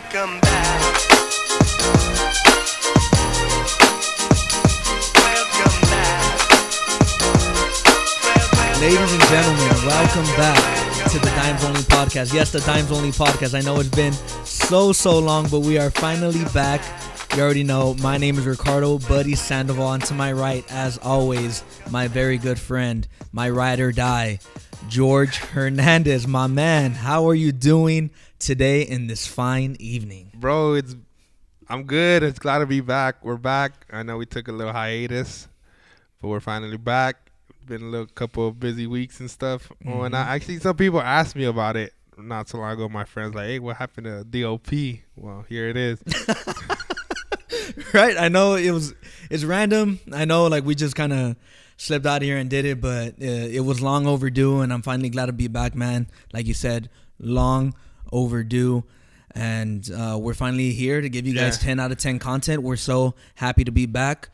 Welcome back. Welcome back. Ladies and gentlemen, welcome back to the Dimes Only Podcast. Yes, the Dimes Only Podcast. I know it's been so long, but we are finally back. You already know, my name is Ricardo Buddy Sandoval, and to my right, as always, my very good friend, my ride or die, George Hernandez. My man, how are you doing today in this fine evening? Bro, I'm good. It's glad to be back. We're back. I know we took a little hiatus, but we're finally back. Been a little couple of busy weeks and stuff. Oh, and actually, some people asked me about it not so long ago. My friends like, hey, what happened to DOP? Well, here it is. Right? I know it's random. I know like we just kind of slipped out here and did it, but it was long overdue, and I'm finally glad to be back, man. Like you said, long overdue, and we're finally here to give you guys 10 out of 10 content. We're so happy to be back.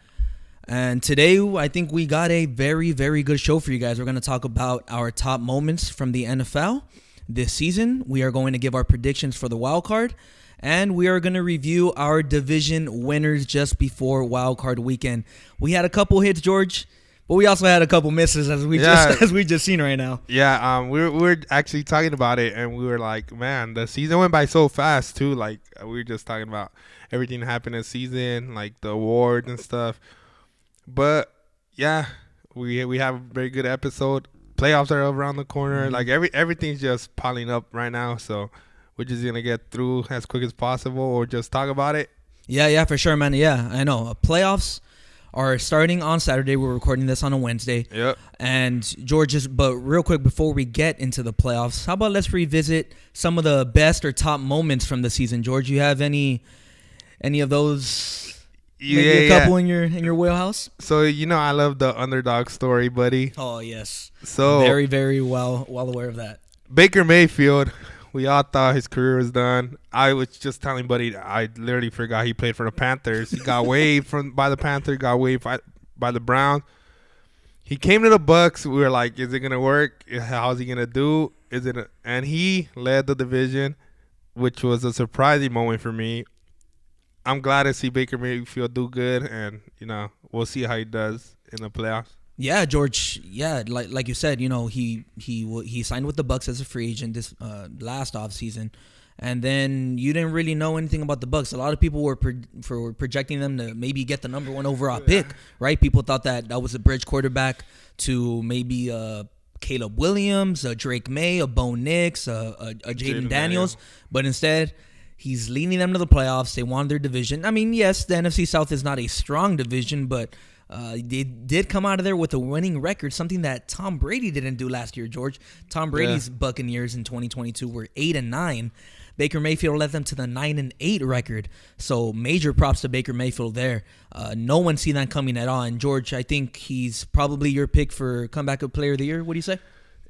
And today, I think we got a very, very good show for you guys. We're going to talk about our top moments from the NFL this season. We are going to give our predictions for the wild card. And we are going to review our division winners just before wild card weekend. We had a couple hits, George, but we also had a couple misses as we just seen right now. Yeah, we were actually talking about it, and we were like, man, the season went by so fast too. Like we were just talking about everything that happened this season, like the awards and stuff. But yeah, we have a very good episode. Playoffs are around the corner. Like everything's just piling up right now. So we're just gonna get through as quick as possible, or just talk about it. Yeah, for sure, man. Yeah, I know. Playoffs are starting on Saturday. We're recording this on a Wednesday. Yep. And George, but real quick before we get into the playoffs, how about let's revisit some of the best or top moments from the season? George, you have any of those? Maybe a couple in your wheelhouse. So I love the underdog story, buddy. Oh yes. So very, very well aware of that. Baker Mayfield, we all thought his career was done. I was just telling buddy, I literally forgot he played for the Panthers. He got waived by the Panthers, got waived by the Browns. He came to the Bucks. We were like, is it gonna work? How's he gonna do? And he led the division, which was a surprising moment for me. I'm glad to see Baker Mayfield do good, and we'll see how he does in the playoffs. Yeah, George. Yeah, like you said, he signed with the Bucks as a free agent this last offseason, and then you didn't really know anything about the Bucks. A lot of people were projecting them to maybe get the number 1 overall pick, right? People thought that was a bridge quarterback to maybe Caleb Williams, a Drake May, a Bo Nix, a Jaden Daniels, but instead he's leading them to the playoffs. They won their division. I mean, yes, the NFC South is not a strong division, but they did come out of there with a winning record, something that Tom Brady didn't do last year, George. Tom Brady's Buccaneers in 2022 were 8-9. Baker Mayfield led them to the 9-8 record. So major props to Baker Mayfield there. No one seen that coming at all. And George, I think he's probably your pick for comeback player of the year. What do you say?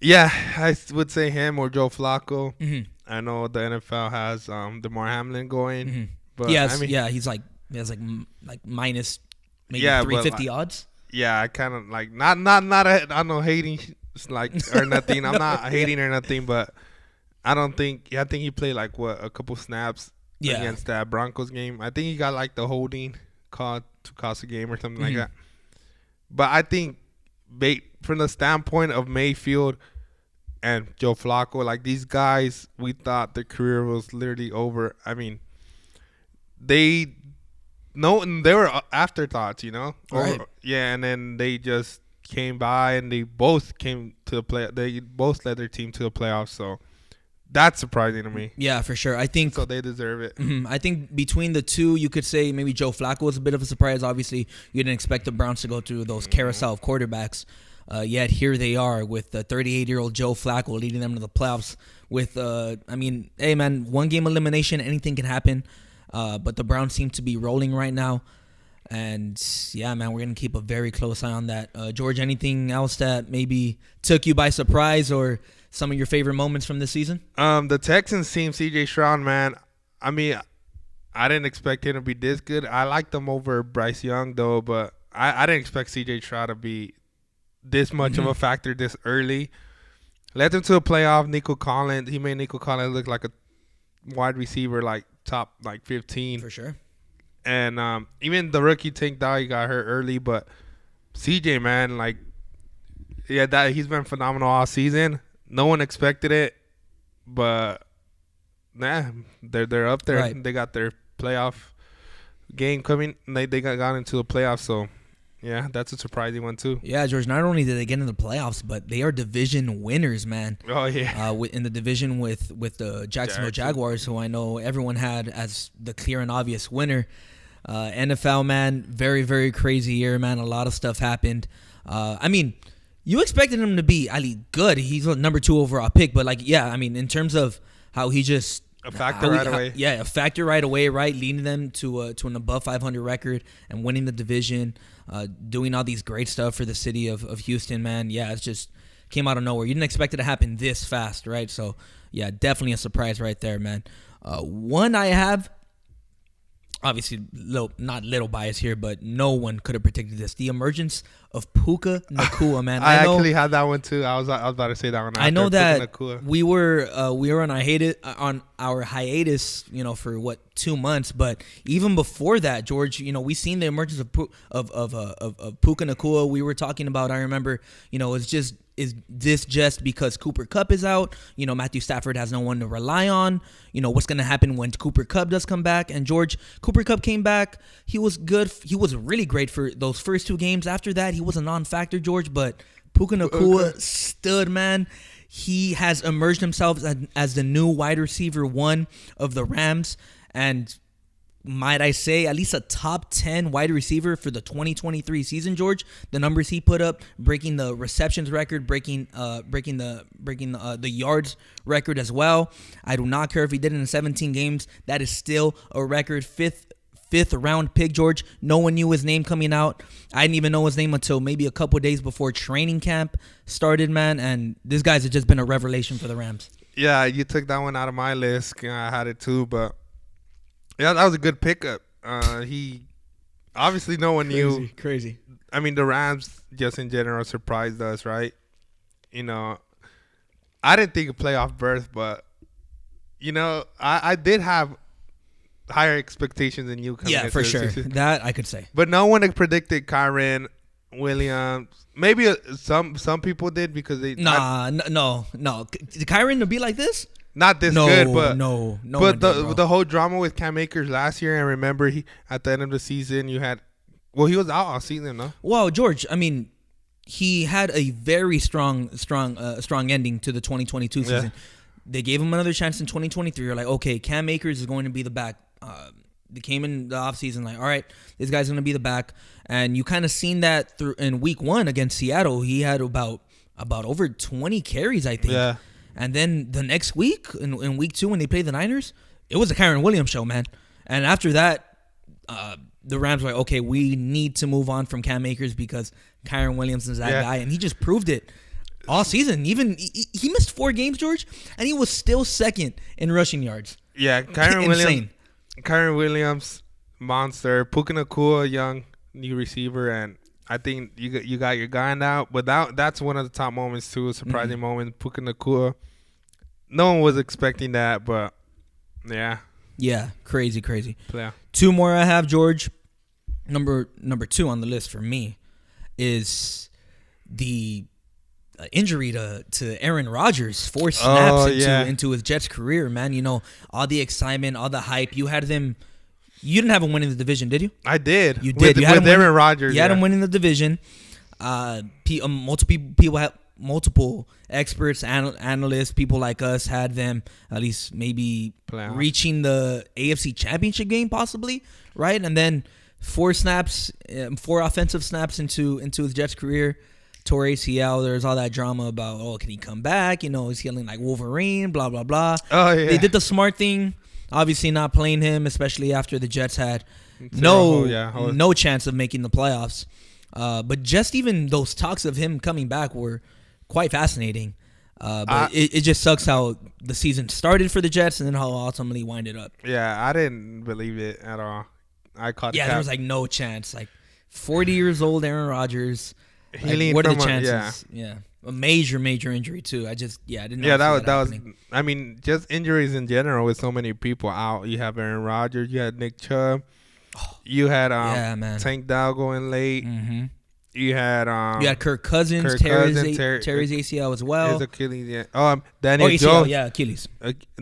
Yeah, I would say him or Joe Flacco. Mm-hmm. I know the NFL has DeMar Hamlin going, but he has like minus maybe 350 odds. Yeah, I kind of like not I'm not hating or nothing. I'm not hating or nothing, but I think he played like a couple snaps against that Broncos game. I think he got like the holding call to cost a game or something like that. But I think from the standpoint of Mayfield and Joe Flacco, like these guys, we thought their career was literally over. I mean, they were afterthoughts, Right. And then they just came by, and they both came to the play. They both led their team to the playoffs, so that's surprising to me. Yeah, for sure. I think so. They deserve it. I think between the two, you could say maybe Joe Flacco was a bit of a surprise. Obviously, you didn't expect the Browns to go through those carousel of quarterbacks. Yet here they are with the 38-year-old Joe Flacco leading them to the playoffs with, hey, man, 1 game elimination, anything can happen. But the Browns seem to be rolling right now. And, yeah, man, we're going to keep a very close eye on that. George, anything else that maybe took you by surprise or some of your favorite moments from this season? The Texans team, C.J. Stroud, man, I mean, I didn't expect him to be this good. I liked him over Bryce Young, though, but I didn't expect C.J. Stroud to be this much of a factor this early. Led them to a playoff. Nico Collins, he made Nico Collins look like a wide receiver like top like 15 for sure. And even the rookie Tank Dye got hurt early, but CJ, man, like, yeah, that he's been phenomenal all season. No one expected it, but nah, they're up there. Right. They got their playoff game coming. They got into the playoffs, so yeah, that's a surprising one too. Yeah, George. Not only did they get into the playoffs, but they are division winners, man. Oh yeah. In the division with the Jacksonville Jaguars, who I know everyone had as the clear and obvious winner. NFL, man, very, very crazy year, man. A lot of stuff happened. I mean, you expected him to be good. He's a number 2 overall pick, but like, yeah, I mean, in terms of how he just a factor right away. Yeah, a factor right away, right, leading them to an above 500 record and winning the division, doing all these great stuff for the city of Houston, man. Yeah, it's just came out of nowhere. You didn't expect it to happen this fast, right? So, yeah, definitely a surprise right there, man. One I have. Obviously, not little bias here, but no one could have predicted this. The emergence of Puka Nacua, man. I actually had that one too. I was about to say that one. I know that we were on our hiatus, for 2 months, but even before that, George, we seen the emergence of Puka Nacua. We were talking about. I remember, is this just because Cooper Kupp is out? Matthew Stafford has no one to rely on. What's going to happen when Cooper Kupp does come back? And George, Cooper Kupp came back. He was good. He was really great for those first 2 games. After that, he was a non-factor, George. But Puka Nacua stood, man. He has emerged himself as the new wide receiver 1 of the Rams. And might I say, at least a top 10 wide receiver for the 2023 season, George. The numbers he put up, breaking the receptions record, breaking the yards record as well. I do not care if he did it in 17 games. That is still a record. Fifth round pick, George. No one knew his name coming out. I didn't even know his name until maybe a couple days before training camp started, man. And this guy's just been a revelation for the Rams. Yeah, you took that one out of my list. I had it too, but yeah, that was a good pickup. He obviously no one knew. Crazy. I mean, the Rams just in general surprised us, right? I didn't think a playoff berth, but I did have higher expectations than you. Yeah, for sure. That I could say. But no one had predicted Kyren Williams. Maybe some people did because they. No. Did Kyren to be like this? Not this good, but no. But the whole drama with Cam Akers last year, and remember, he at the end of the season, he was out all season, no? Well, George, I mean, he had a very strong ending to the 2022 season. Yeah. They gave him another chance in 2023. You're like, okay, Cam Akers is going to be the back. They came in the offseason like, all right, this guy's going to be the back. And you kind of seen that in week 1 against Seattle. He had about over 20 carries, I think. Yeah. And then the next week, in week 2, when they played the Niners, it was a Kyren Williams show, man. And after that, the Rams were like, okay, we need to move on from Cam Akers because Kyren Williams is that guy. And he just proved it all season. Even he missed 4 games, George, and he was still second in rushing yards. Yeah, Kyren Williams, monster. Puka Nacua, young new receiver, and I think you got your guy now. But that's one of the top moments too, a surprising moment. Puka Nacua. No one was expecting that, but yeah. Yeah, crazy. Yeah. 2 more I have, George. Number 2 on the list for me is the injury to Aaron Rodgers. 4 snaps into his Jets career, man. All the excitement, all the hype. You had them. You didn't have him winning the division, did you? I did. You did. With Aaron Rodgers. You had him winning the division. Multiple experts, analysts, people like us had them at least maybe reaching the AFC Championship game, possibly, right? And then 4 offensive snaps into his Jets career. Tore ACL. There's all that drama about, can he come back? He's feeling like Wolverine, blah, blah, blah. Oh, yeah. They did the smart thing, obviously not playing him, especially after the Jets had no chance of making the playoffs. But just even those talks of him coming back were quite fascinating. But it just sucks how the season started for the Jets and then how ultimately winded up. Yeah, I didn't believe it at all. There was no chance. 40 years old Aaron Rodgers. What are the chances? Yeah. a major injury too. I didn't. I didn't. Yeah, that was. I mean, just injuries in general with so many people out. You have Aaron Rodgers. You had Nick Chubb. You had Tank Dow going late. Mm-hmm. You had Kirk Cousins. Terry's ACL as well. His Achilles. Yeah. Daniel ACL, Jones. Yeah, Achilles.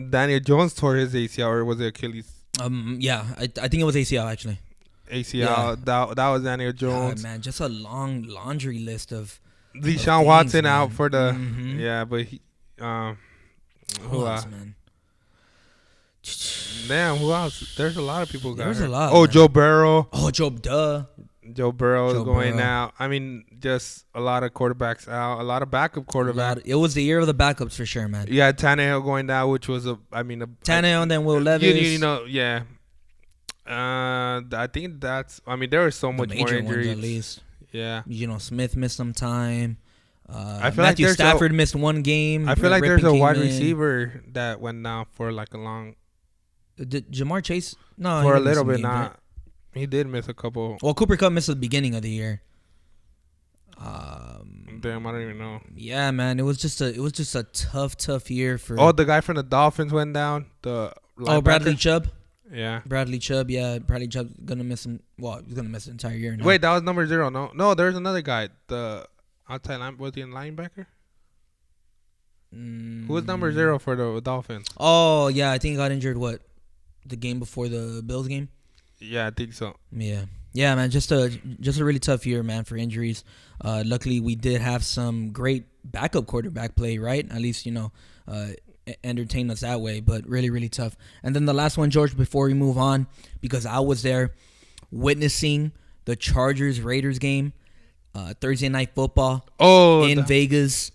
Daniel Jones tore his ACL, or was it Achilles? Yeah, I think it was ACL actually. ACL. Yeah. That was Daniel Jones. God, man, just a long laundry list of. Deshaun Watson out for the. Mm-hmm. Yeah, but he. Who else, man? Damn, who else? There's a lot of people. There's a lot. Oh, man. Joe Burrow. Oh, Joe Burrow is going out. I mean, just a lot of quarterbacks out. A lot of backup quarterbacks. It was the year of the backups for sure, man. Yeah, Tannehill going down, which was Tannehill and then Will Levis. Yeah. I think that's. I mean, there was so much more injuries. At least. Yeah. Smith missed some time. I feel Matthew like Stafford missed one game. I feel like there's a wide receiver that went down for like a long. Did Jamar Chase? No, for a little bit. Not. He did miss a couple. Well, Cooper Kupp missed at the beginning of the year. Damn, I don't even know. Yeah, man, it was just a tough year for. Oh, the guy from the Dolphins went down. Bradley Chubb. Yeah, Bradley Chubb. Yeah, Bradley Chubb gonna miss him. Well, he's gonna miss the entire year now. Wait, that was number 0. No, there's another guy. The outside line, was he a linebacker? Who was number 0 for the Dolphins? Oh yeah, I think he got injured. What, the game before the Bills game? Yeah, I think so. Yeah, man. Just a really tough year, man, for injuries. Luckily, we did have some great backup quarterback play, right? At least entertain us that way. But really tough. And then the last one, George, before we move on, because I was there witnessing the Chargers-Raiders game, Thursday Night Football in Vegas.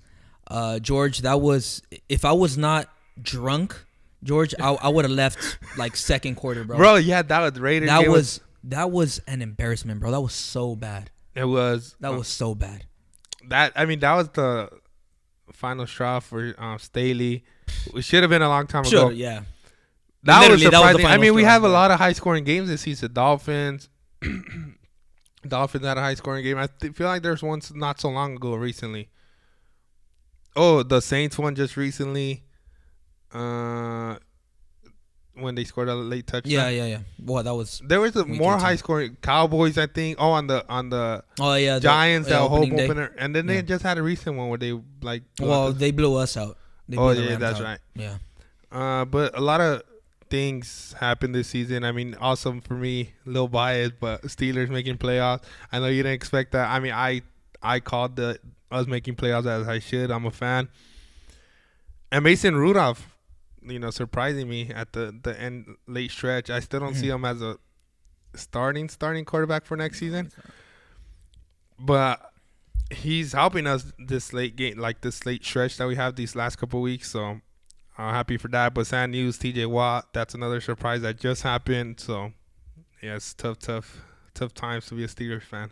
George, that was, if I was not drunk, George, I would have left like second quarter, bro. Bro, yeah, that was Raiders. That was an embarrassment, bro. That was so bad. It was. That was so bad. That was the final straw for Staley. It should have been a long time ago. Yeah. That was surprising. I mean, we have a lot of high-scoring games this season. Dolphins had a high-scoring game. I feel like there's one not so long ago recently. Oh, the Saints one just recently. When they scored a late touchdown. Yeah. Well, there was a more high scoring Cowboys, I think. Oh, on the Giants, that home opener, and then they just had a recent one where they like. They blew us out. That's right. Yeah. But a lot of things happened this season. I mean, awesome for me, a little biased, but Steelers making playoffs. I know you didn't expect that. I mean, I called us making playoffs as I should. I'm a fan. And Mason Rudolph, surprising me at the end late stretch. I still don't see him as a starting quarterback for next season. But he's helping us this late game, like this late stretch that we have these last couple of weeks. So I'm happy for that. But sad news, TJ Watt, that's another surprise that just happened. So yeah, it's tough times to be a Steelers fan.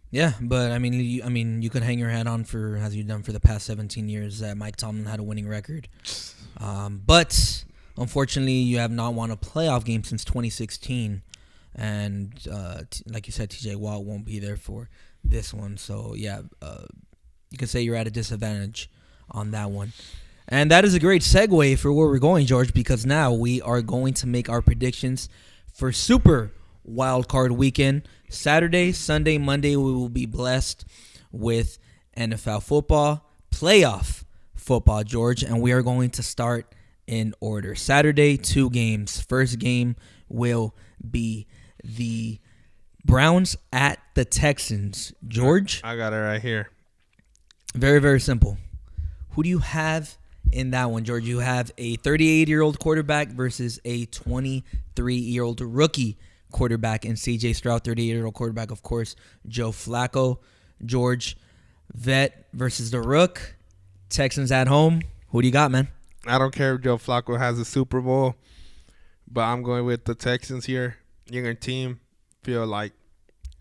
Yeah, but I mean, you could hang your hat on for, as you've done for the past 17 years, that Mike Tomlin had a winning record. But unfortunately, you have not won a playoff game since 2016, and like you said, TJ Watt won't be there for this one. So yeah, you could say you're at a disadvantage on that one. And that is a great segue for where we're going, George, because now we are going to make our predictions for Super Wild Card Weekend. Saturday, Sunday, Monday, we will be blessed with NFL football, playoff football, George, and we are going to start in order. Saturday, 2 games. First game will be the Browns at the Texans. George? I got it right here. Very, very simple. Who do you have in that one, George? You have a 38-year-old quarterback versus a 23-year-old rookie quarterback in C.J. Stroud, 38-year-old quarterback, of course, Joe Flacco. George, vet versus the Rook. Texans at home. Who do you got, man? I don't care if Joe Flacco has a Super Bowl, but I'm going with the Texans here. Younger team. Feel like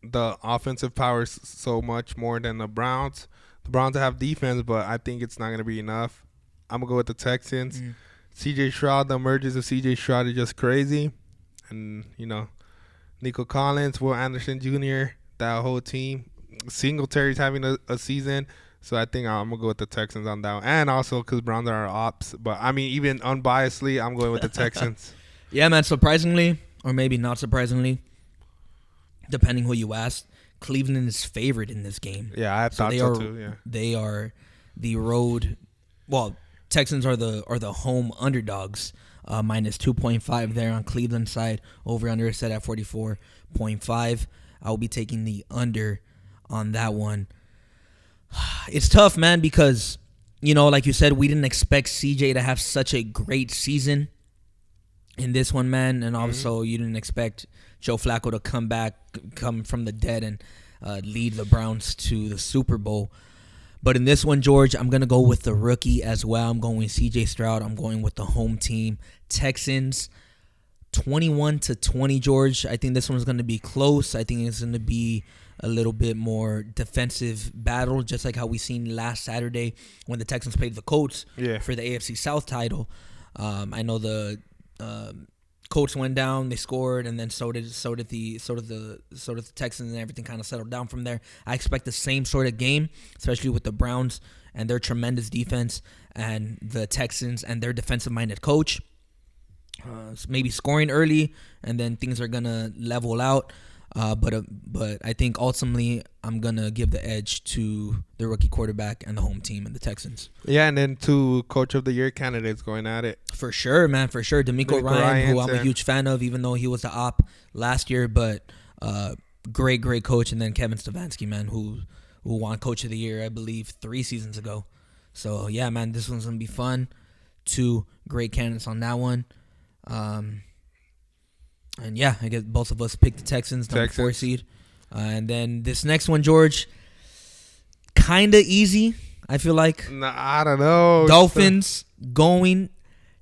the offensive power is so much more than the Browns. The Browns have defense, but I think it's not going to be enough. I'm going to go with the Texans. C.J. Stroud, the emergence of C.J. Stroud is just crazy. And, Nico Collins, Will Anderson Jr., that whole team. Singletary's having a season. So I think I'm gonna go with the Texans on that one, and also because Browns are ops. But I mean, even unbiasedly, I'm going with the Texans. Yeah, man. Surprisingly, or maybe not surprisingly, depending who you ask, Cleveland is favored in this game. Yeah, I thought so too. Yeah, they are the road. Well, Texans are the home underdogs. Minus 2.5 there on Cleveland side. Over under is set at 44.5. I will be taking the under on that one. It's tough, man, because like you said, we didn't expect CJ to have such a great season in this one, man, and also you didn't expect Joe Flacco to come from the dead and lead the Browns to the Super Bowl. But in this one, George, I'm going to go with the rookie as well. I'm going with CJ Stroud. I'm going with the home team. Texans, 21-20, George. I think this one's going to be close. I think it's going to be a little bit more defensive battle, just like how we seen last Saturday when the Texans played the Colts for the AFC South title. I know the Colts went down, they scored, and then so did the Texans, and everything kind of settled down from there. I expect the same sort of game, especially with the Browns and their tremendous defense, and the Texans and their defensive-minded coach. Maybe scoring early, and then things are gonna level out. But I think ultimately I'm gonna give the edge to the rookie quarterback and the home team and the Texans. Yeah, and then 2 Coach of the Year candidates going at it. For sure, man. For sure, D'Amico Ryan, who I'm a huge fan of, even though he was the op last year, but great coach. And then Kevin Stefanski, man, who won Coach of the Year, I believe, 3 seasons ago. So yeah, man, this one's gonna be fun. 2 great candidates on that one. And yeah, I guess both of us picked the Texans, number 4 seed. And then this next one, George, kind of easy, I feel like. Nah, I don't know. Dolphins going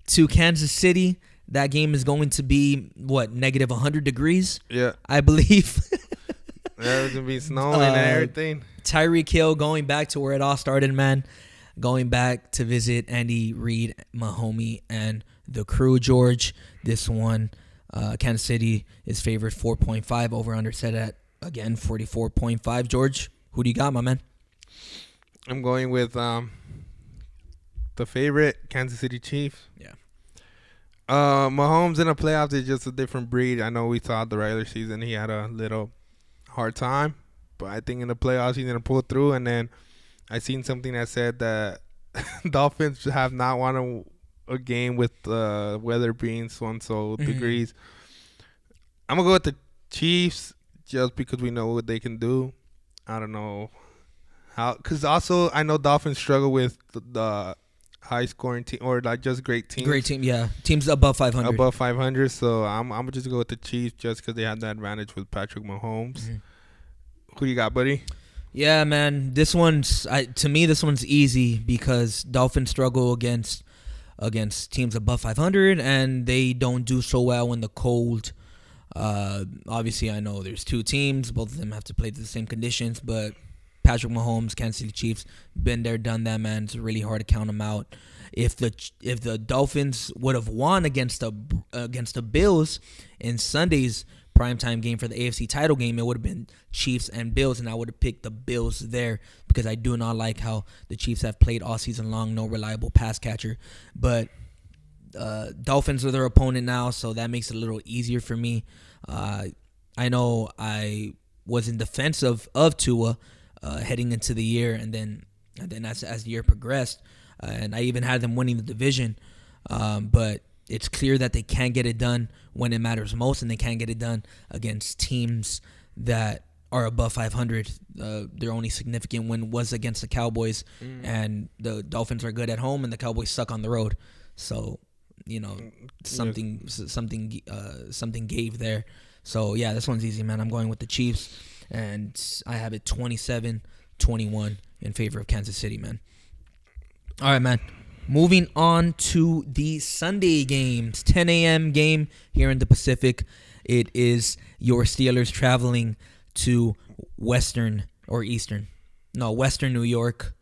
to Kansas City. That game is going to be, negative 100 degrees? Yeah. I believe. There's going to be snowing and everything. Tyreek Hill going back to where it all started, man. Going back to visit Andy Reid, Mahomie, and the crew, George. This one, Kansas City is favored 4.5. Over under set at, again, 44.5. George, who do you got, my man? I'm going with the favorite, Kansas City Chiefs. Yeah. Mahomes in the playoffs is just a different breed. I know we thought the regular season he had a little hard time, but I think in the playoffs he's going to pull through. And then I seen something that said that Dolphins have not won a game with weather being so degrees. I'm going to go with the Chiefs just because we know what they can do. I don't know how, because also I know Dolphins struggle with the high scoring team or like just great teams. Great team, yeah. Teams above 500. Above 500. So I'm going to just go with the Chiefs just because they have that advantage with Patrick Mahomes. Who you got, buddy? Yeah, man. This one's to me. This one's easy because Dolphins struggle against teams above 500, and they don't do so well in the cold. Obviously, I know there's 2 teams. Both of them have to play the same conditions, but Patrick Mahomes, Kansas City Chiefs, been there, done that, man. It's really hard to count them out. If the Dolphins would have won against the Bills in Sunday's primetime game for the AFC title game, it would have been Chiefs and Bills, and I would have picked the Bills there because I do not like how the Chiefs have played all season long, no reliable pass catcher. But Dolphins are their opponent now, so that makes it a little easier for me. I know I was in defense of Tua heading into the year, and then as the year progressed, and I even had them winning the division, but it's clear that they can't get it done when it matters most, and they can't get it done against teams that are above 500. Their only significant win was against the Cowboys, and the Dolphins are good at home, and the Cowboys suck on the road. So, something gave there. So, yeah, this one's easy, man. I'm going with the Chiefs, and I have it 27-21 in favor of Kansas City, man. All right, man. Moving on to the Sunday games, 10 a.m. game here in the Pacific. It is your Steelers traveling to Western New York,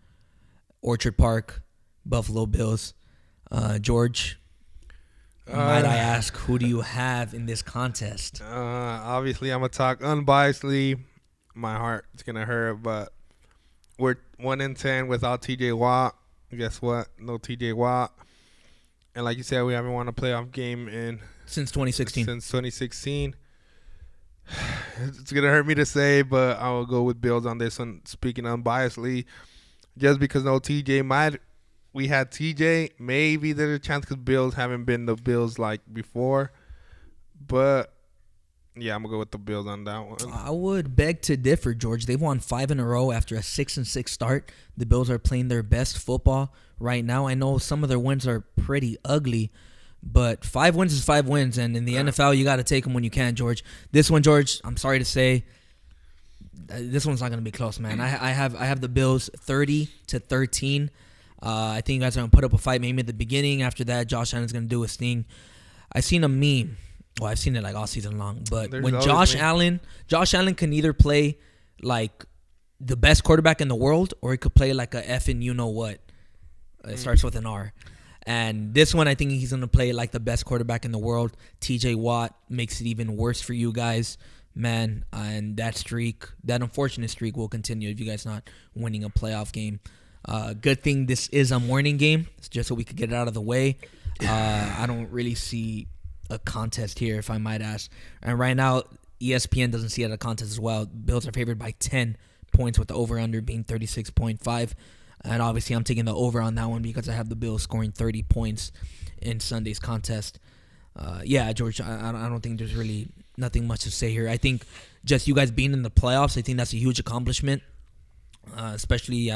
Orchard Park, Buffalo Bills. George, might I ask, who do you have in this contest? Obviously, I'm going to talk unbiasedly. My heart is going to hurt, but we're 1-10 without TJ Watt. Guess what? No TJ Watt. And like you said, we haven't won a playoff game since 2016. Since 2016. It's gonna hurt me to say, but I will go with Bills on this one. Speaking unbiasedly, just because no TJ, we had TJ. Maybe there's a chance because Bills haven't been the Bills like before. But yeah, I'm gonna go with the Bills on that one. I would beg to differ, George. They've won 5 in a row after a 6-6 start. The Bills are playing their best football right now. I know some of their wins are pretty ugly, but 5 wins is 5 wins, and in the NFL, you got to take them when you can, George. This one, George, I'm sorry to say, this one's not going to be close, man. I have the Bills 30-13. I think you guys are going to put up a fight maybe at the beginning. After that, Josh Allen's going to do his thing. I seen a meme. Well, I've seen it like all season long. But when Josh Allen can either play like the best quarterback in the world, or he could play like a effing you know what. It starts with an R. And this one, I think he's going to play like the best quarterback in the world. TJ Watt makes it even worse for you guys, man. And that streak, that unfortunate streak, will continue if you guys not winning a playoff game. Good thing this is a morning game, just so we could get it out of the way. I don't really see a contest here, if I might ask. And right now, ESPN doesn't see it as a contest as well. Bills are favored by 10 points, with the over-under being 36.5. And obviously, I'm taking the over on that one because I have the Bills scoring 30 points in Sunday's contest. Yeah, George, I don't think there's really nothing much to say here. I think just you guys being in the playoffs, I think that's a huge accomplishment, especially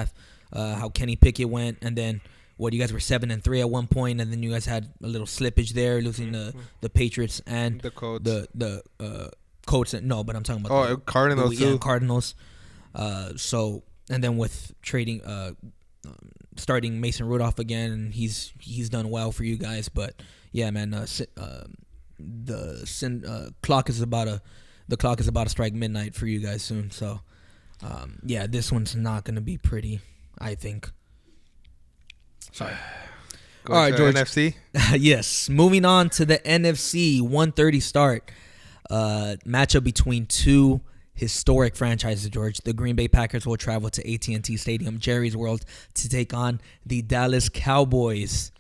how Kenny Pickett went. And then, you guys were 7-3 at one point, and then you guys had a little slippage there, losing the Patriots and the Colts. The Colts. No, but I'm talking about Cardinals too. Yeah, Cardinals. So, and then with trading, starting Mason Rudolph again, and he's done well for you guys. But yeah, man, the clock is about to strike midnight for you guys soon. So, yeah, this one's not gonna be pretty, I think. Sorry. All right, George. NFC? Yes. Moving on to the NFC, 1:30 start. Matchup between two historic franchises, George. The Green Bay Packers will travel to AT&T Stadium, Jerry's World, to take on the Dallas Cowboys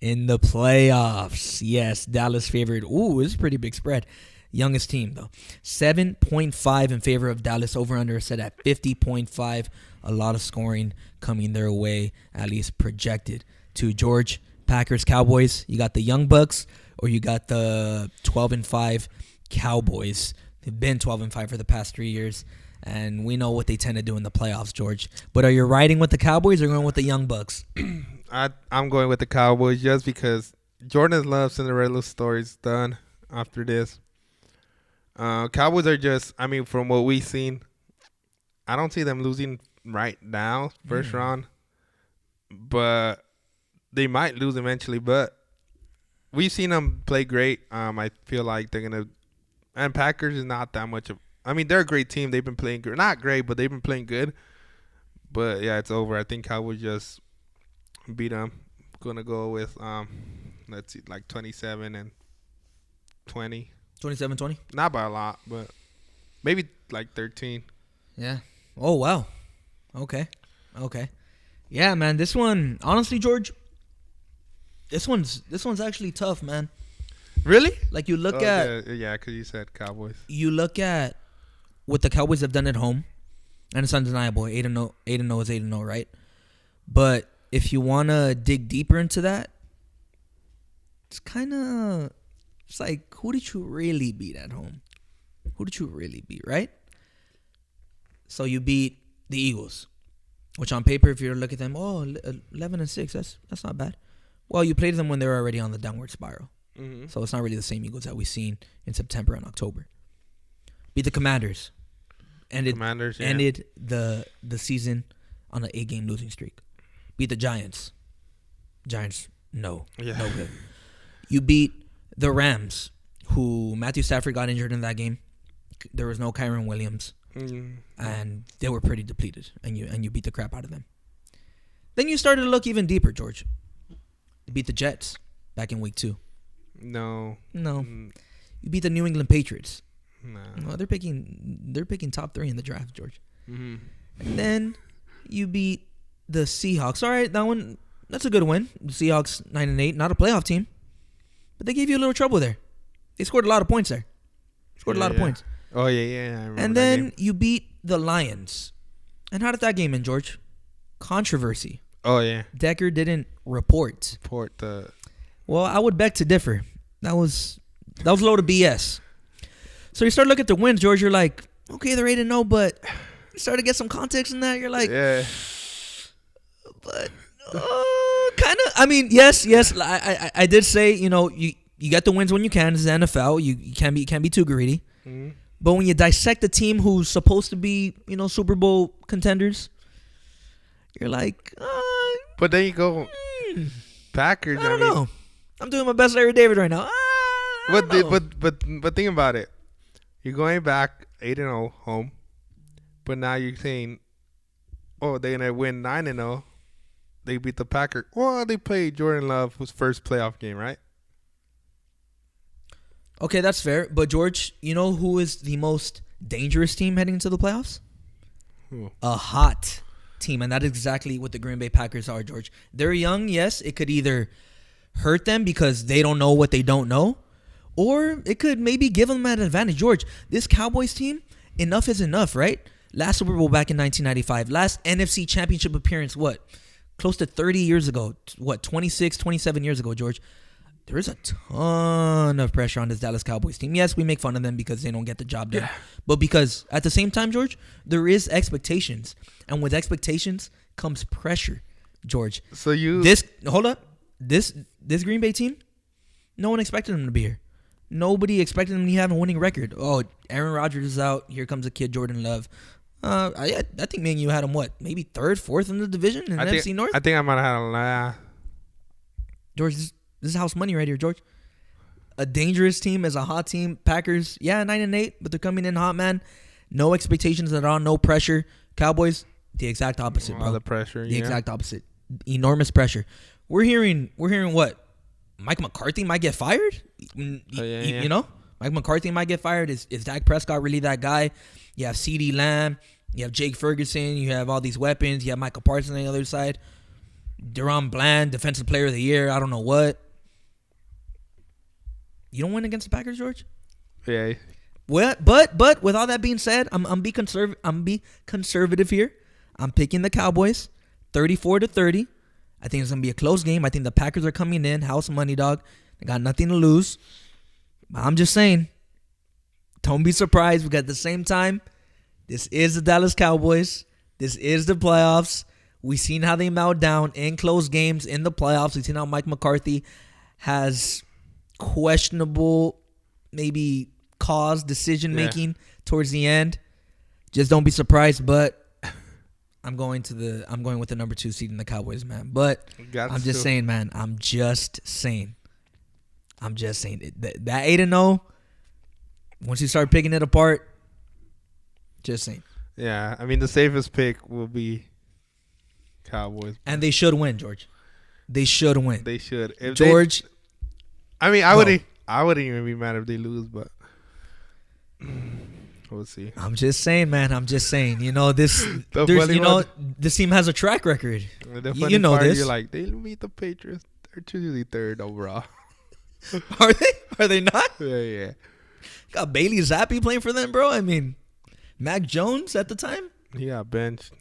in the playoffs. Yes, Dallas favored. Ooh, this is a pretty big spread. Youngest team, though. 7.5 in favor of Dallas. Over-under set at 50.5. A lot of scoring coming their way, at least projected. To George, Packers, Cowboys. You got the Young Bucks, or you got the 12-5 Cowboys. They've been 12-5 for the past 3 years, and we know what they tend to do in the playoffs, George. But are you riding with the Cowboys or going with the Young Bucks? I'm going with the Cowboys just because Jordan's Love Cinderella story's done after this. Cowboys are just, from what we've seen, I don't see them losing right now, first round. But they might lose eventually. But we've seen them play great. I feel like they're going to. And Packers is not that much of. They're a great team. They've been playing good. Not great, but they've been playing good. But yeah, it's over. I think Cowboys just beat them. Gonna go with let's see, like 27-20. 27-20? Not by a lot, but maybe like 13. Yeah. Oh, wow. Okay. Yeah, man. This one, honestly, George, this one's actually tough, man. Really? Like, you look at... Yeah, because you said Cowboys. You look at what the Cowboys have done at home, and it's undeniable. 8-0 is 8-0, right? But if you want to dig deeper into that, it's kind of... It's like, who did you really beat at home? Who did you really beat, right? So you beat the Eagles, which on paper, if you look at them, 11-6, that's not bad. Well, you played them when they were already on the downward spiral. Mm-hmm. So it's not really the same Eagles that we've seen in September and October. Beat the Commanders. Ended the season on an 8-game losing streak. Beat the Giants. No good. You beat the Rams, who Matthew Stafford got injured in that game. There was no Kyron Williams. And they were pretty depleted, and you beat the crap out of them. Then you started to look even deeper, George. You beat the Jets back in week 2. No. You beat the New England Patriots. No. Well, they're picking top 3 in the draft, George. Mm-hmm. And then You beat the Seahawks. All right, that's a good win. The Seahawks 9-8, not a playoff team, but they gave you a little trouble there. They scored a lot of points there. Scored a lot of points. Oh yeah. I remember and that then game. you beat the Lions. And how did that game end, George? Controversy. Oh yeah. Decker didn't report. Well, I would beg to differ. That was a load of BS. So you start looking at the wins, George. You're like, okay, they're 8-0, but you start to get some context in that. You're like, yeah. But kind of. I mean, yes. I did say, you get the wins when you can. It's the NFL. You can't be too greedy. Mm-hmm. But when you dissect a team who's supposed to be, Super Bowl contenders, you're like, but then you go Packers. I don't know. I'm doing my best Larry David right now. But think about it. You're going back 8-0 home, but now you're saying, oh, they're gonna win 9-0. They beat the Packers. Well, they played Jordan Love's first playoff game, right? Okay, that's fair. But George, you know who is the most dangerous team heading into the playoffs? Who? A hot team, and that is exactly what the Green Bay Packers are, George. They're young, yes. It could either hurt them because they don't know what they don't know, or it could maybe give them an advantage. George, this Cowboys team, enough is enough, right? Last Super Bowl back in 1995. Last NFC Championship appearance, what? Close to 30 years ago. What, 26, 27 years ago, George? There is a ton of pressure on this Dallas Cowboys team. Yes, we make fun of them because they don't get the job done. Yeah. But because at the same time, George, there is expectations. And with expectations comes pressure, George. So hold up. This Green Bay team, no one expected them to be here. Nobody expected them to have a winning record. Oh, Aaron Rodgers is out. Here comes a kid, Jordan Love. I think me and you had him, maybe third, fourth in the division in the NFC North? I think I might have had him. George, this is house money right here, George. A dangerous team is a hot team. Packers, 9-8, but they're coming in hot, man. No expectations at all, no pressure. Cowboys, the exact opposite, bro. All the pressure, The exact opposite. Enormous pressure. We're hearing what? Mike McCarthy might get fired? You know? Mike McCarthy might get fired. Is Dak Prescott really that guy? You have CeeDee Lamb. You have Jake Ferguson. You have all these weapons. You have Michael Parsons on the other side. Deron Bland, Defensive Player of the Year. I don't know what. You don't win against the Packers, George? Yeah. Well, but with all that being said, I'm be conservative here. I'm picking the Cowboys, 34-30. I think it's gonna be a close game. I think the Packers are coming in, house money, dog. They got nothing to lose. But I'm just saying, don't be surprised because at the same time, this is the Dallas Cowboys. This is the playoffs. We've seen how they melt down in close games in the playoffs. We've seen how Mike McCarthy has questionable, maybe cause decision making towards the end. Just don't be surprised. But I'm going with the number 2 seed in the Cowboys, man. But I'm just saying, man. I'm just saying. That 8-0. Once you start picking it apart, just saying. Yeah, I mean the safest pick will be Cowboys, and they should win, George. They should win. They should, George. I wouldn't even be mad if they lose, but we'll see. I'm just saying, man. I'm just saying. This team has a track record. The funny part, this. You're like, they beat the Patriots. They're usually third overall. Are they? Are they not? Yeah. Got Bailey Zappi playing for them, bro. I mean, Mac Jones at the time. He got benched.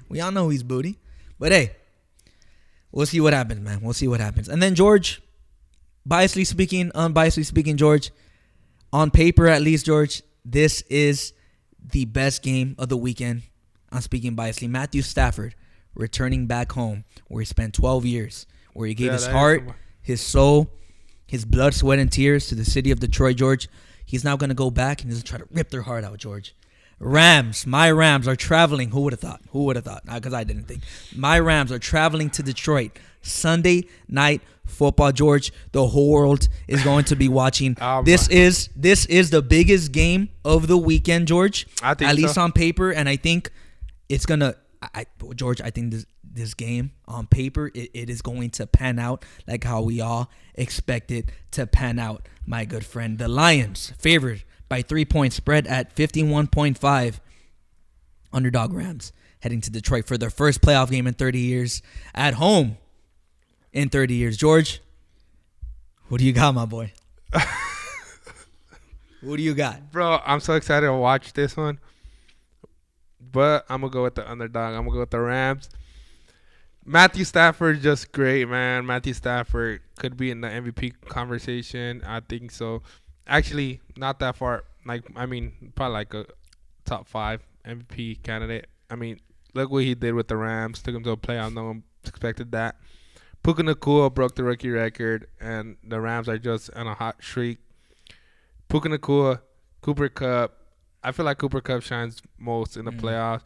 We all know he's booty. But hey, we'll see what happens, man. We'll see what happens. And then George, unbiasedly speaking, George, on paper at least, George, this is the best game of the weekend. I'm speaking biasedly. Matthew Stafford returning back home where he spent 12 years, where he gave his heart, his soul, his blood, sweat, and tears to the city of Detroit, George. He's now going to go back and he's going to try to rip their heart out, George. My Rams are traveling. Who would have thought? Because I didn't think. My Rams are traveling to Detroit. Sunday night football, George. The whole world is going to be watching. This is the biggest game of the weekend, George. I think at least on paper, and I think it's gonna. George, I think this game on paper it is going to pan out like how we all expect it to pan out. My good friend, the Lions favored by 3 points, spread at 51.5. Underdog Rams heading to Detroit for their first playoff game in 30 years at home in 30 years. George, what do you got, my boy? What do you got? Bro, I'm so excited to watch this one. But I'm going to go with the underdog. I'm going to go with the Rams. Matthew Stafford just great, man. Matthew Stafford could be in the MVP conversation. I think so. Actually, not that far. Probably like a top 5 MVP candidate. I mean, look what he did with the Rams. Took him to a playoff. No one expected that. Puka Nacua broke the rookie record, and the Rams are just on a hot streak. Puka Nacua, Cooper Kupp. I feel like Cooper Kupp shines most in the playoffs.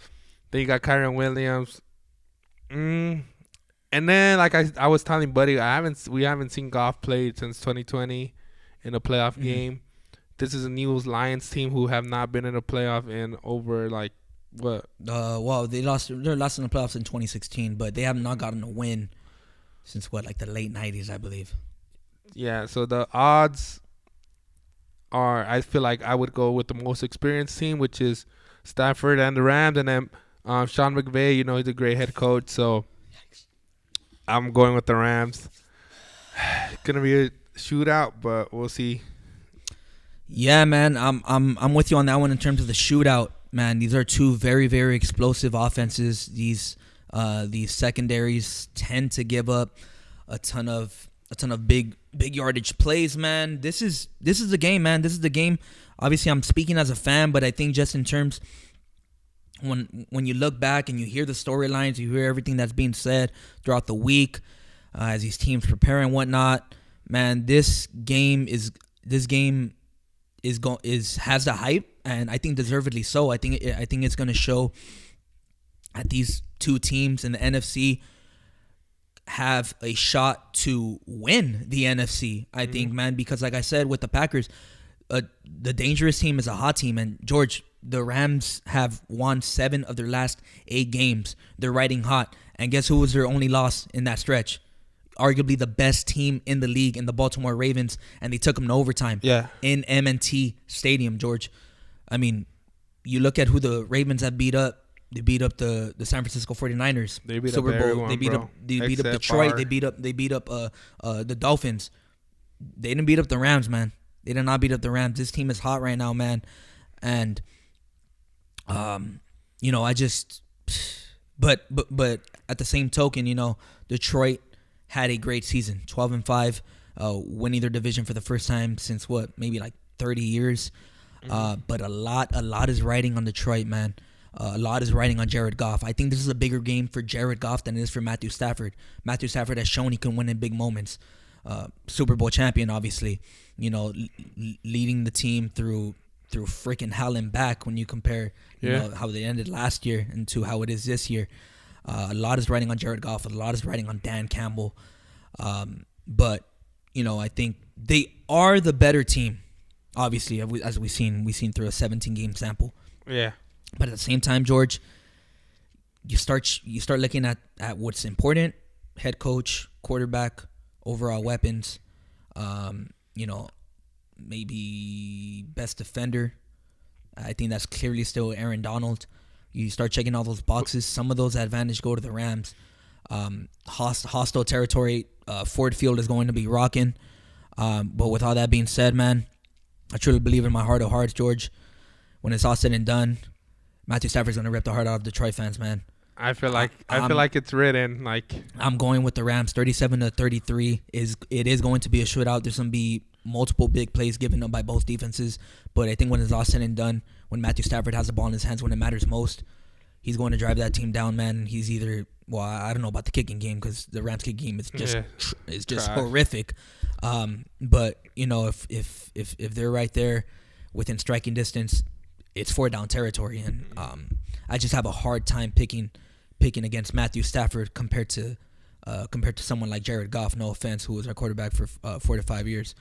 Then you got Kyron Williams. And then, like I was telling Buddy, we haven't seen Goff play since 2020 in a playoff game. This is a new Lions team who have not been in a playoff in over what? Well, they're lost in the playoffs in 2016, but they have not gotten a win since the late 90s, I believe. Yeah. So the odds are, I feel like I would go with the most experienced team, which is Stafford and the Rams, and then Sean McVay. He's a great head coach, so I'm going with the Rams. It's gonna be a shootout, but we'll see. Yeah, man, I'm with you on that one in terms of the shootout, man. These are two very, very explosive offenses. These secondaries tend to give up a ton of big yardage plays, man. This is the game, man. This is the game. Obviously, I'm speaking as a fan, but I think just in terms when you look back and you hear the storylines, you hear everything that's being said throughout the week as these teams prepare and whatnot, man. This game has the hype, and I think deservedly so. I think it's going to show that these two teams in the NFC have a shot to win the NFC. I think, man, because like I said with the Packers, the dangerous team is a hot team, and George, the Rams have won 7 of their last 8 games. They're riding hot, and guess who was their only loss in that stretch? Arguably the best team in the league, in the Baltimore Ravens, and they took them to overtime in M&T Stadium, George. I mean, you look at who the Ravens have beat up. They beat up the San Francisco 49ers. They beat Super up Bowl. everyone, They beat bro. up Detroit. Favre. They beat up the Dolphins. They didn't beat up the Rams, man. They did not beat up the Rams. This team is hot right now, man. And but at the same token, Detroit had a great season, 12-5, winning their division for the first time since maybe 30 years. But a lot is riding on Detroit, man. A lot is riding on Jared Goff. I think this is a bigger game for Jared Goff than it is for Matthew Stafford. Matthew Stafford has shown he can win in big moments. Super Bowl champion, obviously. Leading the team through freaking hell and back when you compare how they ended last year and to how it is this year. A lot is riding on Jared Goff. A lot is riding on Dan Campbell. But I think they are the better team. Obviously, as we've seen through a 17-game sample. Yeah. But at the same time, George, you start looking at what's important: head coach, quarterback, overall weapons. Maybe best defender. I think that's clearly still Aaron Donald. You start checking all those boxes. Some of those advantage go to the Rams. Hostile territory. Ford Field is going to be rocking. But with all that being said, man, I truly believe in my heart of hearts, George, when it's all said and done, Matthew Stafford's going to rip the heart out of Detroit fans, man. I feel like it's written. I'm going with the Rams, 37-33. It is going to be a shootout. There's going to be multiple big plays given up by both defenses. But I think when it's all said and done, when Matthew Stafford has the ball in his hands when it matters most, he's going to drive that team down, man. He's either, I don't know about the kicking game because the Rams kicking game is just horrific. But if they're right there within striking distance, it's 4-down territory, and I just have a hard time picking against Matthew Stafford compared to someone like Jared Goff. No offense, who was our quarterback for 4 to 5 years.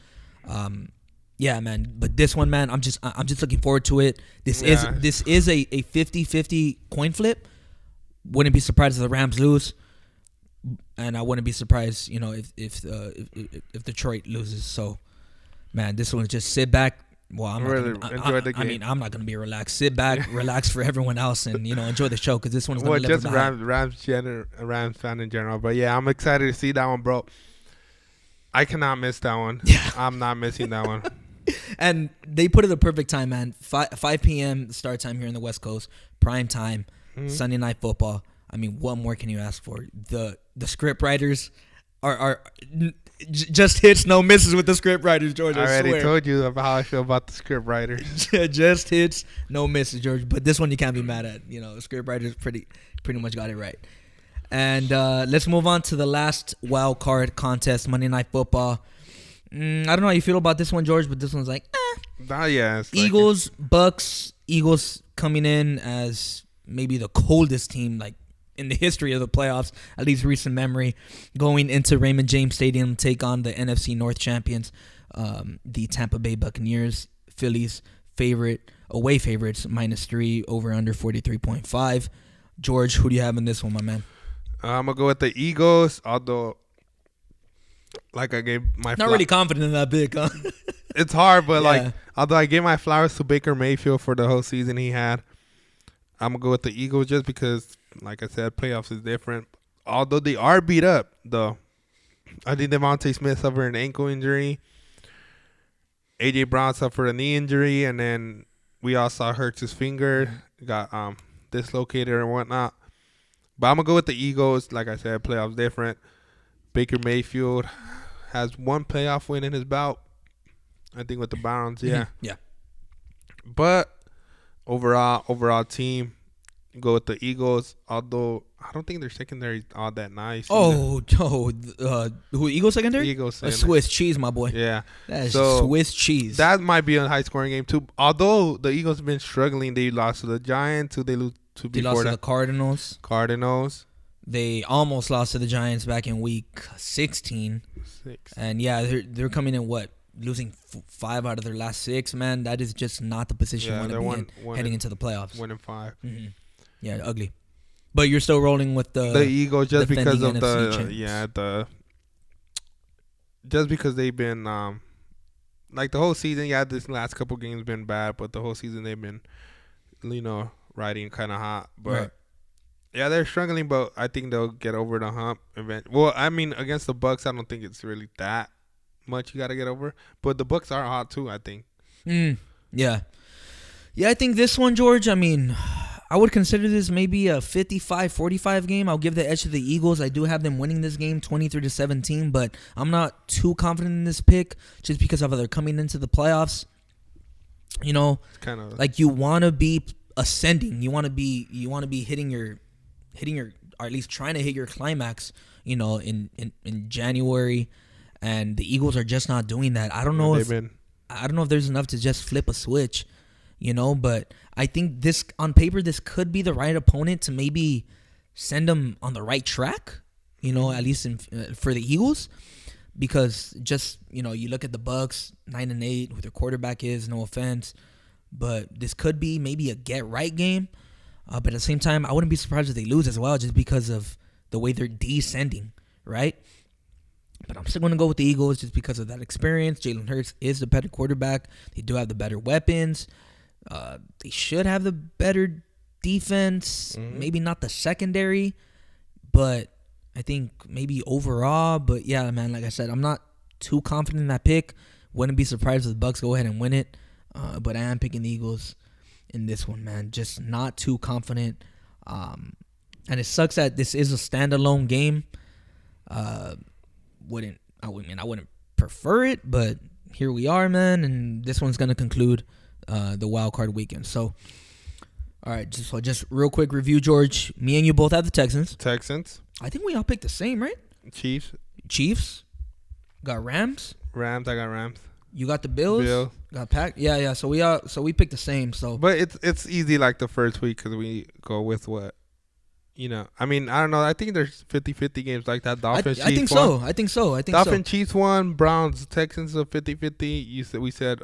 Yeah, man. But this one, man, I'm just looking forward to it. This is a 50-50 coin flip. Wouldn't be surprised if the Rams lose, and I wouldn't be surprised, if Detroit loses. So, man, this one is just sit back, Well, I'm really not gonna, enjoyed the game. I mean, I'm not gonna be relaxed. Sit back, relax for everyone else, and enjoy the show because this one's gonna well, live just for the hype. Rams fan in general. But yeah, I'm excited to see that one, bro. I cannot miss that one. Yeah. I'm not missing that one. And they put it the perfect time, man. 5 p.m. start time here in the West Coast, prime time, Sunday night football. I mean, what more can you ask for? The script writers are just hits, no misses with the script writers, George. I I already swear. told you about how I feel about the script writers. Just hits, no misses, George. But this one you can't be mad at. The script writers pretty much got it right. And let's move on to the last wild card contest, Monday Night Football. I don't know how you feel about this one, George, but this one's like, Yeah, it's Eagles, Bucks. Eagles coming in as maybe the coldest team like in the history of the playoffs, at least recent memory, going into Raymond James Stadium to take on the NFC North champions, the Tampa Bay Buccaneers. Phillies away favorites, -3, over under 43.5. George, who do you have in this one, my man? I'm gonna go with the Eagles, although like I gave my Not really confident in that pick, huh? it's hard, but Yeah. although I gave my flowers to Baker Mayfield for the whole season he had, I'm gonna go with the Eagles just because, like I said, playoffs is different. Although they are beat up, though. I think Devontae Smith suffered an ankle injury. AJ Brown suffered a knee injury, and then we all saw Hurts' finger got dislocated and whatnot. But I'm gonna go with the Eagles. Like I said, playoffs different. Baker Mayfield has one playoff win in his belt. I think with the Browns, yeah. Yeah. But overall team, go with the Eagles. Although I don't think their secondary is all that nice. Who Eagles secondary? Eagles A secondary. Swiss cheese, my boy. Yeah. That is So, Swiss cheese. That might be a high scoring game too. Although the Eagles have been struggling, they lost to the Giants. Who they lose to They before lost to that? the Cardinals. Cardinals. They almost lost to the Giants back in week 16. 6. And yeah, they're coming in losing 5 out of their last 6. Man, that is just not the position you want to be in heading into the playoffs. 1-5. Mm-hmm. Yeah, ugly. But you're still rolling with the Eagles just because of NFC just because they've been like the whole season. Yeah, this last couple games been bad, but the whole season they've been riding kind of hot. But Right. yeah, they're struggling, but I think they'll get over the hump event. Well, I mean, against the Bucks, I don't think it's really that much you got to get over. But the Bucks are hot too, I think. Yeah. Yeah, I think this one, George, I mean, I would consider this maybe a 55-45 game. I'll give the edge to the Eagles. I do have them winning this game 23-17, but I'm not too confident in this pick just because of how they're coming into the playoffs. It's kind of Like you want to be ascending. You want to be hitting your or at least trying to hit your climax, in January, and the Eagles are just not doing that. I don't know if there's enough to just flip a switch, but I think this on paper this could be the right opponent to maybe send them on the right track, at least for the Eagles, because just you look at the Bucks 9-8, who their quarterback is, no offense, but this could be maybe a get right game. But at the same time, I wouldn't be surprised if they lose as well, just because of the way they're descending, right? But I'm still going to go with the Eagles just because of that experience. Jalen Hurts is the better quarterback. They do have the better weapons. They should have the better defense. Maybe not the secondary, but I think maybe overall. But yeah, man, like I said, I'm not too confident in that pick. Wouldn't be surprised if the Bucks go ahead and win it. But I am picking the Eagles in this one, man. Just not too confident. And it sucks that this is a standalone game. I wouldn't prefer it, but here we are, man. And this one's gonna conclude the wild card weekend. So, all right, just real quick review, George. Me and you both have the Texans. I think we all picked the same, right? Chiefs. Got Rams. I got Rams. You got the Bills. Got Pack. Yeah. So we picked the same. So, but it's easy like the first week because we go with what. I mean, I don't know. I think there's 50-50 games like that. Dolphins, Chiefs. I think so. Dolphins, Chiefs won. Browns, Texans are 50-50. We said.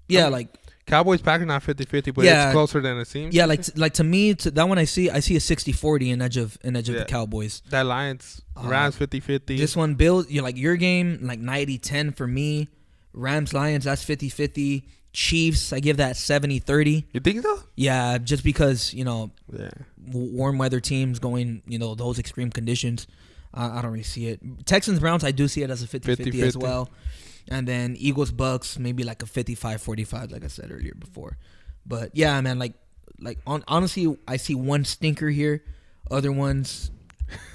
Yeah, like Cowboys, Packers not 50-50, but it's closer than it seems. Yeah, like to me, that one I see a 60-40 in edge of the Cowboys. That Lions, Rams 50-50. This one, Bills, like your game, like 90-10 for me. Rams, Lions, that's 50-50. Chiefs, I give that 70-30. You think so? Yeah, just because, Yeah. warm weather teams going, those extreme conditions. I don't really see it. Texans, Browns, I do see it as a 50-50 as well. And then Eagles, Bucks, maybe like a 55-45, like I said earlier before. But yeah, man, honestly, I see one stinker here. Other ones,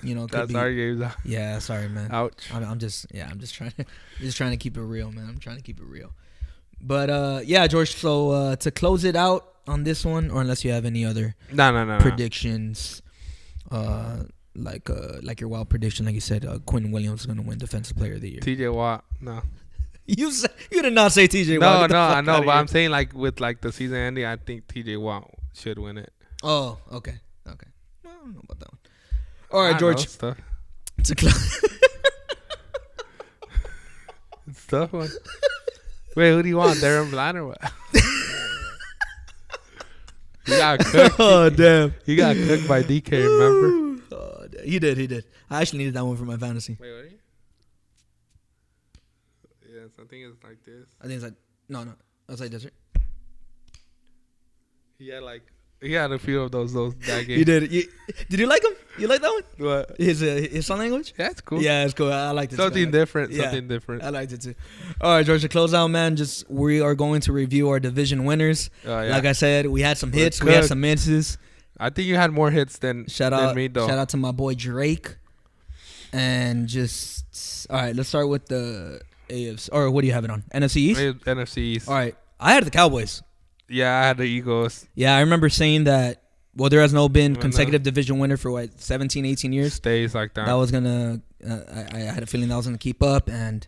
could That's be, our games. yeah, sorry, man. Ouch. I'm just trying to keep it real, man. I'm trying to keep it real. But yeah, George. So to close it out on this one, or unless you have any other No. predictions, like your wild prediction, like you said, Quentin Williams is gonna win Defensive Player of the Year. TJ Watt, no. You did not say TJ No, Watt. I know, but I'm saying with the season ending, I think TJ Watt should win it. Oh, okay. Well, I don't know about that one. All right, George. Stuff. To close. It's a tough one. Wait, who do you want, Darren Bland or what? He got cooked. Oh, damn. He got cooked by DK, remember? Oh, he did. I actually needed that one for my fantasy. Wait, what are you? Yes, I think it's like this. I think it's like no. I was like desert. He had a few of those that game. You did. Did you like him? You like that one? What? His sign language? Yeah, it's cool. Yeah, it's cool. I liked it. Something different. Yeah. Something different. I liked it too. All right, George, to close out, man, we are going to review our division winners. Oh, yeah. Like I said, we had some hits, we cooked. had some misses. I think you had more hits than me, though. Shout out to my boy Drake. And all right, let's start with the AFC. Or what do you have it on? NFC East? NFC East. All right. I had the Cowboys. Yeah, I had the Eagles. Yeah, I remember saying that. Well, there has been consecutive division winner for 17, 18 years. Stays like that. That was gonna. I had a feeling that was gonna keep up, and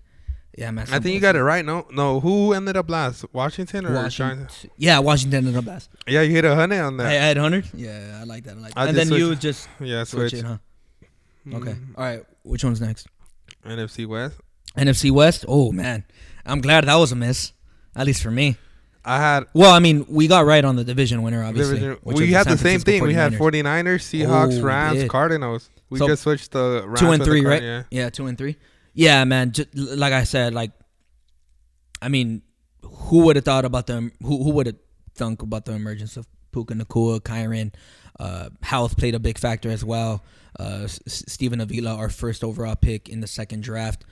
yeah, man. I think you got it right. No. Who ended up last? Washington or Washington? Yeah, Washington ended up last. Yeah, you hit 100 on that. I had 100. Yeah, I like that. I and then you just switch it, huh? Okay. All right. Which one's next? NFC West. NFC West. Oh man, I'm glad that was a miss. At least for me. Well, I mean, we got right on the division winner, obviously. We had the same thing. 49ers. We had 49ers, Seahawks, Rams, Cardinals. We just switched the Rams 2 and 3, right? Yeah, 2 and 3. Yeah, man. Just, like I said, I mean, who would have thought about them? Who would have thunk about the emergence of Puka Nacua, Kyron? Health played a big factor as well. Steven Avila, our first overall pick in the second draft,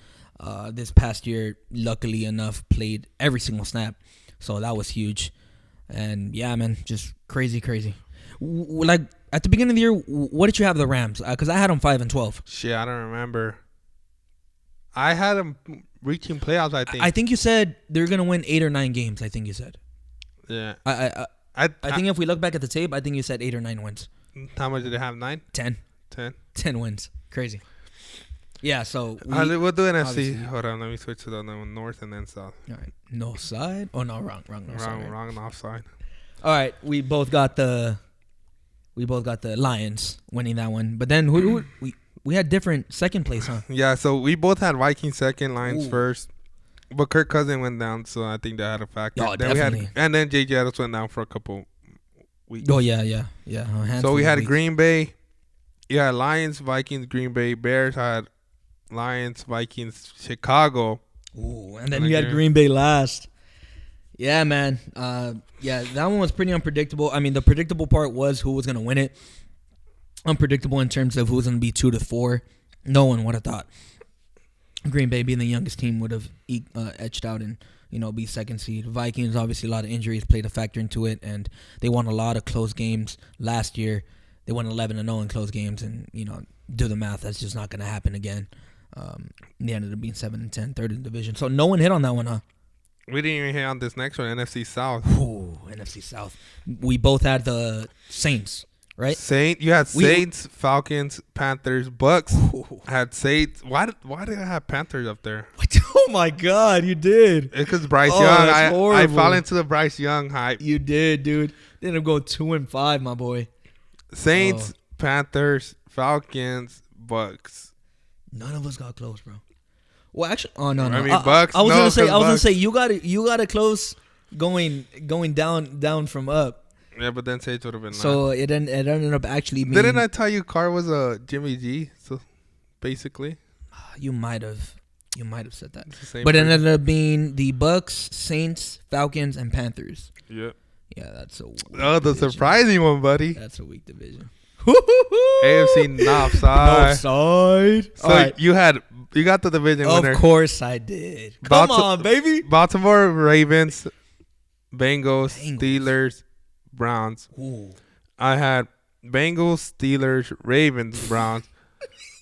this past year, luckily enough, played every single snap. So that was huge. And yeah, man, just crazy. Like at the beginning of the year, what did you have the Rams? Because I had them 5-12. Shit, I don't remember. I had them reaching playoffs, I think. I think you said they're going to win 8 or 9 games, I think you said. Yeah. I think if we look back at the tape, I think you said 8 or 9 wins. How much did they have? 9? 10. 10 wins. Crazy. Yeah, so we'll do NFC. Hold on, let me switch to the other one, north and then south. All right, no side. Oh no, wrong. Wrong offside. All right, we both got the Lions winning that one, but then we had different second place, huh? Yeah, so we both had Vikings second, Lions first, but Kirk Cousins went down, so I think that had a factor. Oh, then definitely. And then J.J. Adams went down for a couple weeks. Oh yeah. So we had Green Bay. Yeah, Lions, Vikings, Green Bay, Bears had Lions, Vikings, Chicago. Ooh, and then you had Green Bay last. Yeah, man. Yeah, that one was pretty unpredictable. I mean, the predictable part was who was going to win it. Unpredictable in terms of who was going to be 2 to 4. No one would have thought Green Bay, being the youngest team, would have etched out and be second seed. Vikings, obviously, a lot of injuries played a factor into it, and they won a lot of close games last year. They won 11-0 in close games, and do the math. That's just not going to happen again. They ended up being 7-10, third in the division. So no one hit on that one, huh? We didn't even hit on this next one, NFC South. Ooh, NFC South. We both had the Saints, right? You had Saints, Falcons, Panthers, Bucks. Had Saints. Why did I have Panthers up there? Oh my God, you did. It's because Bryce Young. I fell into the Bryce Young hype. You did, dude. They ended up going 2-5, my boy. Saints, Panthers, Falcons, Bucks. None of us got close, bro. Well, actually, no. I mean, Bucks. I was gonna say you got it close, going down from up. Yeah, but then Saints would have been. So it ended up actually. Didn't I tell you Carr was a Jimmy G? So basically, you might have. You might have said that. It's the same But it person. ended up being the Bucks, Saints, Falcons, and Panthers. Yeah. Yeah, that's a weak Oh, the division. surprising one, buddy. That's a weak division. AFC North side. Side. So you got the division winner. Of course I did. Come on, baby. Baltimore Ravens, Bengals, Steelers, Browns. Ooh. I had Bengals, Steelers, Ravens, Browns.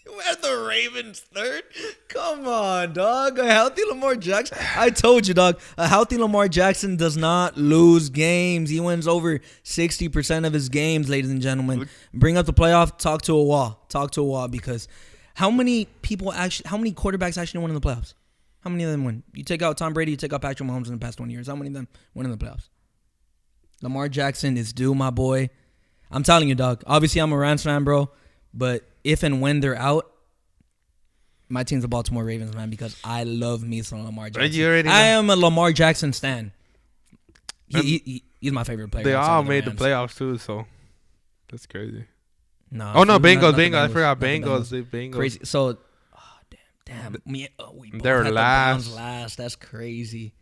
You had the Ravens third? Come on, dog. A healthy Lamar Jackson. I told you, dog. A healthy Lamar Jackson does not lose games. He wins over 60% of his games, ladies and gentlemen. Bring up the playoff. Talk to a wall. Because how many quarterbacks actually won in the playoffs? How many of them win? You take out Tom Brady, you take out Patrick Mahomes in the past 20 years. How many of them win in the playoffs? Lamar Jackson is due, my boy. I'm telling you, dog. Obviously, I'm a Rams fan, bro. But if and when they're out, my team's the Baltimore Ravens, man, because I love me some Lamar Jackson. I am a Lamar Jackson stan. He's my favorite player. They all made the playoffs, too, so that's crazy. No. Oh, no, Bengals. I forgot Bengals. The Bengals. Crazy. So, damn. We They're both had last. the Browns last. That's crazy.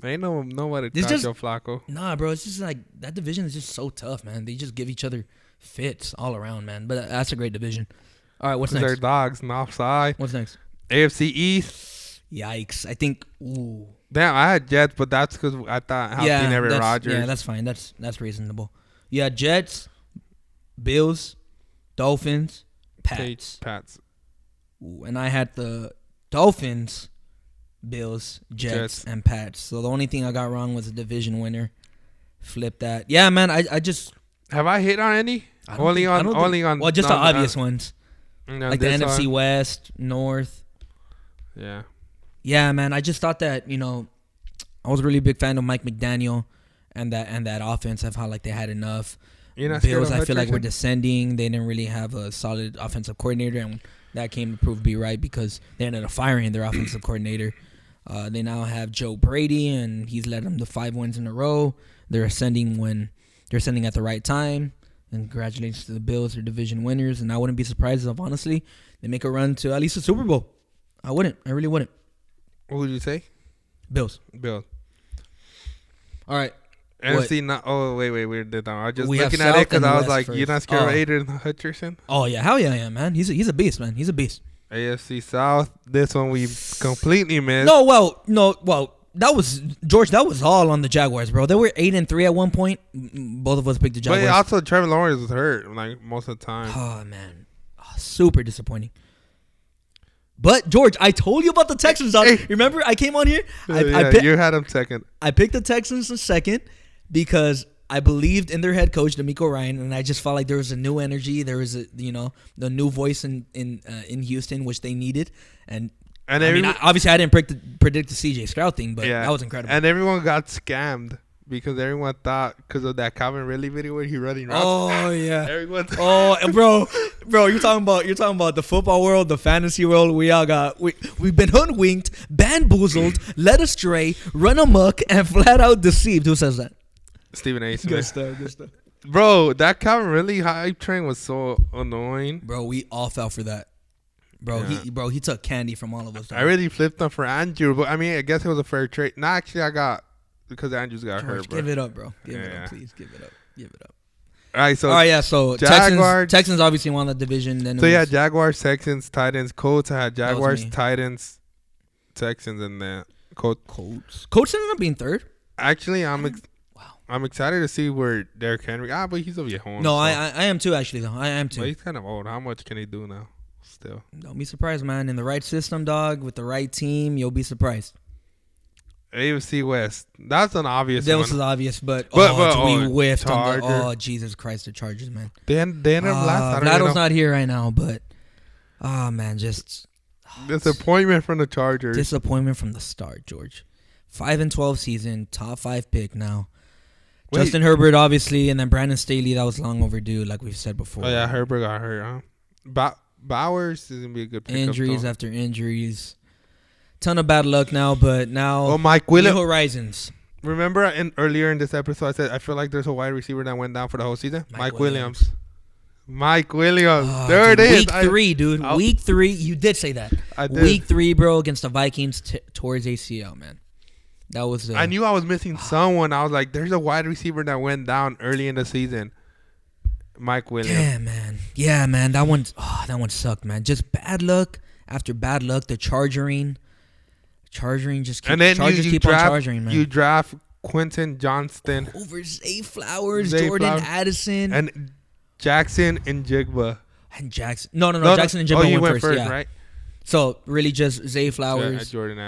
Ain't nobody This touch just- Joe Flacco. Nah, bro. It's just like that division is just so tough, man. They just give each other fits all around, man. But that's a great division. All right, what's They're next? dogs, North side. What's next? AFC East. Yikes. I think. Ooh. Damn, I had Jets, but that's because I thought healthy Aaron Rodgers. Yeah, that's fine. That's reasonable. Yeah, Jets, Bills, Dolphins, Pats. Ooh, and I had the Dolphins, Bills, Jets, and Pats. So the only thing I got wrong was a division winner. Flip that. Yeah, man. I just Have I hit on any? Only on. Well, just the obvious ones, like the NFC West, North. Yeah. Yeah, man. I just thought that I was a really big fan of Mike McDaniel and that offense. I felt like they had enough. Bills, I feel like, were descending. They didn't really have a solid offensive coordinator, and that came to prove to be right because they ended up firing their offensive coordinator. They now have Joe Brady, and he's led them to 5 wins in a row. They're ascending at the right time. And congratulations to the Bills, they're division winners, and I wouldn't be surprised if, honestly, they make a run to at least a Super Bowl. I really wouldn't. What would you say? Bills. All right. NFC not. Oh wait, we did that. I was just We have looking at South it because and I was West like, first. you're not scared of Aiden Hutcherson? Oh yeah, hell yeah, man. He's a beast, man. He's a beast. AFC South. This one we completely missed. No. That was George. That was all on the Jaguars, bro. They were 8-3 at one point. Both of us picked the Jaguars. But also Trevor Lawrence was hurt like most of the time. Oh man, super disappointing. But George, I told you about the Texans. Remember, I came on here. You had them second. I picked the Texans in second because I believed in their head coach, D'Amico Ryan, and I just felt like there was a new energy. There was the new voice in Houston, which they needed. And obviously I didn't predict the CJ Stroud thing, but that was incredible. And everyone got scammed because everyone thought because of that Calvin Ridley video where he running routes. Oh yeah. Everyone. Bro, you're talking about the football world, the fantasy world. We've been hoodwinked, bamboozled, led astray, run amok, and flat out deceived. Who says that? Stephen A. Good Smith. stuff. Bro, that Calvin Ridley hype train was so annoying. Bro, we all fell for that. Bro, he took candy from all of us. I really flipped him for Andrew, but I guess it was a fair trade. No, actually, I got because Andrews got hurt, bro. Give it up, bro. Give it up, please. Give it up. All right, so Jaguars, Texans obviously won the division. Then Jaguars, Texans, Titans, Colts. I had Jaguars, Titans, Texans, and then Colts. Colts ended up being third. Actually, I'm excited to see where Derrick Henry. But he's over home. No, so. I am too. Actually, though, I am too. But he's kind of old. How much can he do now? Still, don't be surprised, man. In the right system, dog, with the right team, you'll be surprised. AFC West. That's an obvious one. That was obvious, but we whiffed Charger. on the. Oh, Jesus Christ, the Chargers, man. They ended up last. Vlado's not here right now, but man, just disappointment from the Chargers. Disappointment from the start, George. 5-12 season, top 5 pick now. Justin Herbert, obviously, and then Brandon Staley. That was long overdue, like we've said before. Oh yeah, Herbert got hurt. Huh? Bowers is gonna be a good pickup. Injuries after injuries. Ton of bad luck now, but now. Oh, Mike Williams. New horizons. Remember earlier in this episode, I said I feel like there's a wide receiver that went down for the whole season. Mike Williams. Mike Williams. Oh, there dude, it is. Week 3, dude. Week 3. You did say that. I did. Week 3, bro, against the Vikings towards ACL, man. That was. I knew I was missing someone. I was like, "There's a wide receiver that went down early in the season." Mike Williams. Yeah, man. That one sucked, man. Just bad luck after bad luck. The charging just keep, And then Chargers you keep draft, on charging, man. You draft Quentin Johnston Over Zay Flowers, Jordan Addison, and Jackson and Jigba. and Jackson. No. Jackson and Jimbo you went first, yeah. right? So really just Zay Flowers, Jordan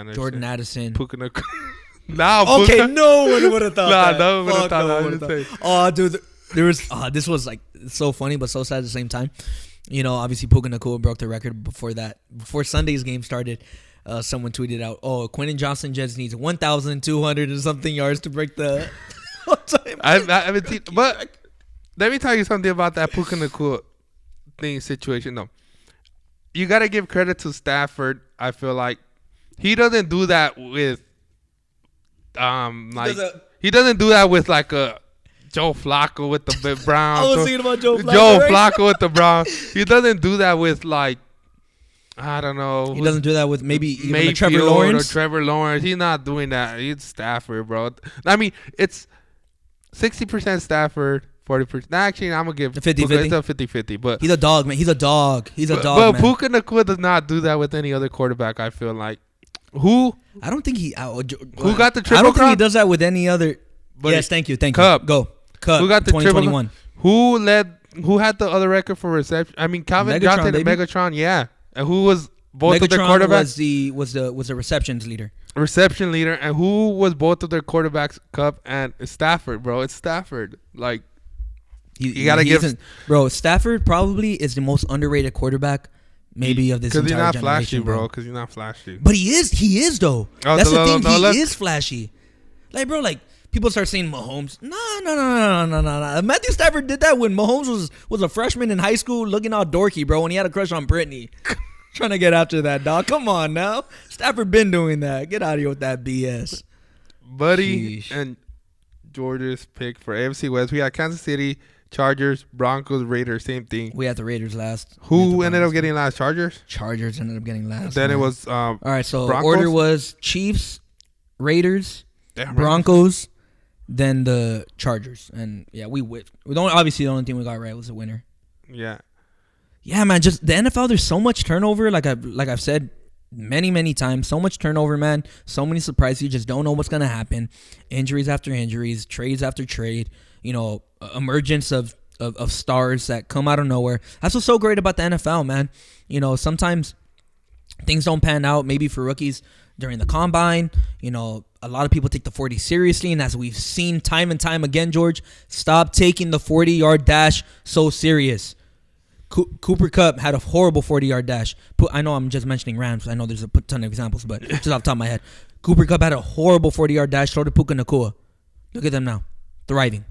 Addison. Puka. Puka. Okay, no one would have thought that. No one would have Fuck, thought no that. one would've thought. Oh, dude, there was. This was like so funny, but so sad at the same time. You know, obviously Puka Nakua broke the record before that. Before Sunday's game started, someone tweeted out, "Oh, Quentin Johnson just needs 1,200 and something yards to break the." I haven't seen, but let me tell you something about that Puka Nakua situation. No, you got to give credit to Stafford. I feel like he doesn't do that with, he doesn't do that with like a Joe Flacco with the Browns. I was thinking about Joe Flacco. Flacco with the Browns. He doesn't do that with like, I don't know. He doesn't do that with maybe even Mayfield Trevor Lawrence. or Trevor Lawrence. He's not doing that. He's Stafford, bro. I mean, it's 60% Stafford, 40%. Actually, I'm going to give 50-50. It's a 50-50. But He's a dog, man. He's a dog, but man. Puka Nakua does not do that with any other quarterback, I feel like. Who I don't think he. Who got the triple I don't think crown? he does that with any other. But yes, thank you. Cup. Go. Cup. Who got the triple 2021? crown? Who had the other record for reception? I mean, Calvin Megatron, Johnson and baby. Megatron, yeah. And who was both of their Megatron quarterbacks? was the receptions leader. Reception leader, and who was both of their quarterbacks? Cup and Stafford, bro. It's Stafford. Like, you gotta give, bro. Stafford probably is the most underrated quarterback, maybe of this entire because he's not generation, flashy, bro. Because he's not flashy. But he is though. Oh, That's the thing. look. He is flashy. Like, bro, like people start saying Mahomes. No. Matthew Stafford did that when Mahomes was a freshman in high school, looking all dorky, bro. When he had a crush on Brittany. Trying to get after that, dog. Come on now. Stafford been doing that. Get out of here with that BS. Buddy Sheesh. and George's pick for AFC West. We got Kansas City, Chargers, Broncos, Raiders. Same thing. We had the Raiders last. Who ended up getting last? Chargers? Chargers ended up getting last. Then man. it was all right, so Broncos? order was Chiefs, Raiders, Damn, Broncos, then the Chargers. And yeah, we whipped. Obviously, the only thing we got right was the winner. Yeah. Yeah, man. Just the NFL. There's so much turnover. Like I've said many times. So much turnover, man. So many surprises. You just don't know what's gonna happen. Injuries after injuries. Trades after trade. You know, emergence of stars that come out of nowhere. That's what's so great about the NFL, man. You know, sometimes things don't pan out. Maybe for rookies during the combine. You know, a lot of people take the 40 seriously, and as we've seen time and time again, George, stop taking the 40-yard dash so serious. Cooper Kupp had a horrible 40-yard dash. I know I'm just mentioning Rams. I know there's a ton of examples, but just off the top of my head. Cooper Kupp had a horrible 40-yard dash. So did Puka Nakua. Look at them now. Thriving.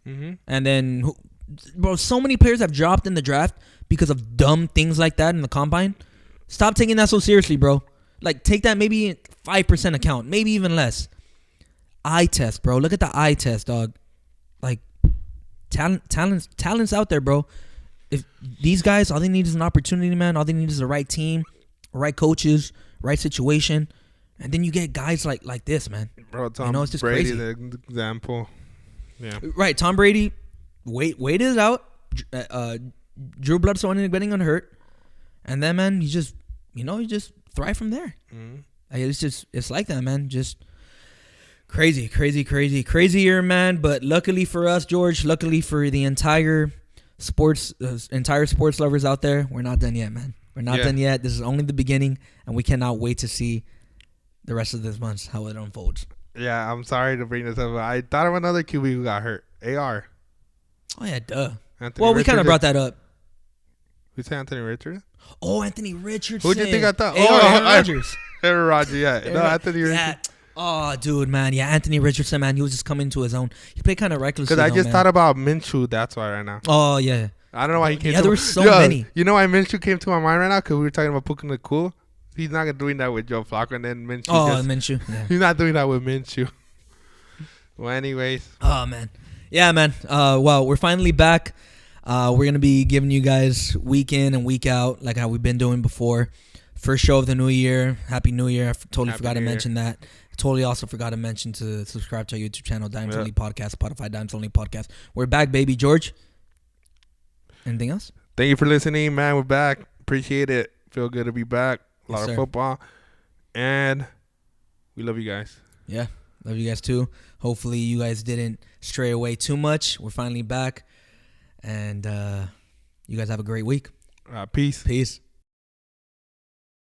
Mm-hmm. And then, bro, so many players have dropped in the draft because of dumb things like that in the combine. Stop taking that so seriously, bro. Like, take that maybe 5% account. Maybe even less. Eye test, bro. Look at the eye test, dog. Like, talent's out there, bro. If these guys, all they need is an opportunity, man. All they need is the right team, right coaches, right situation, and then you get guys like this, man. Bro, Tom you know, it's just Brady, crazy. the example. Yeah. Right, Tom Brady, waited it out. Drew Bledsoe ended up getting unhurt, and then, man, you just thrive from there. Mm-hmm. Like, it's like that, man. Just crazier, man. But luckily for us, George, luckily for the entire sports lovers out there, we're not done yet, man. We're not done yet. This is only the beginning, and we cannot wait to see the rest of this month, how it unfolds. Yeah, I'm sorry to bring this up. I thought of another QB who got hurt. AR. Oh yeah, duh. Anthony Well, we kind of Richardson. brought that up. Who's Anthony Richardson? Oh, Anthony Richardson. Who'd you think I thought? Aaron Rodgers. Aaron Rodgers, yeah. No, Anthony Richardson. Yeah. Oh, dude, man. Yeah, Anthony Richardson, man. He was just coming to his own. He played kind of recklessly. Because I just man. thought about Minshew. That's why right now. Oh, yeah. I don't know why he came. Yeah, to there my, were so many. You know why Minshew came to my mind right now? Because we were talking about Puka Nakua. He's not doing that with Joe Flacco, and then Minshew. Oh, Minshew. Yeah. He's not doing that with Minshew. Well, anyways. Oh, man. Yeah, man. Well, we're finally back. We're going to be giving you guys week in and week out like how we've been doing before. First show of the new year. Happy New Year. I totally forgot to mention that. I totally also forgot to mention to subscribe to our YouTube channel, Dimes Only Podcast, Spotify, Dimes Only Podcast. We're back, baby. George, anything else? Thank you for listening, man. We're back. Appreciate it. Feel good to be back. A lot of football. And we love you guys. Yeah, love you guys too. Hopefully you guys didn't stray away too much. We're finally back. And you guys have a great week. Peace. Peace.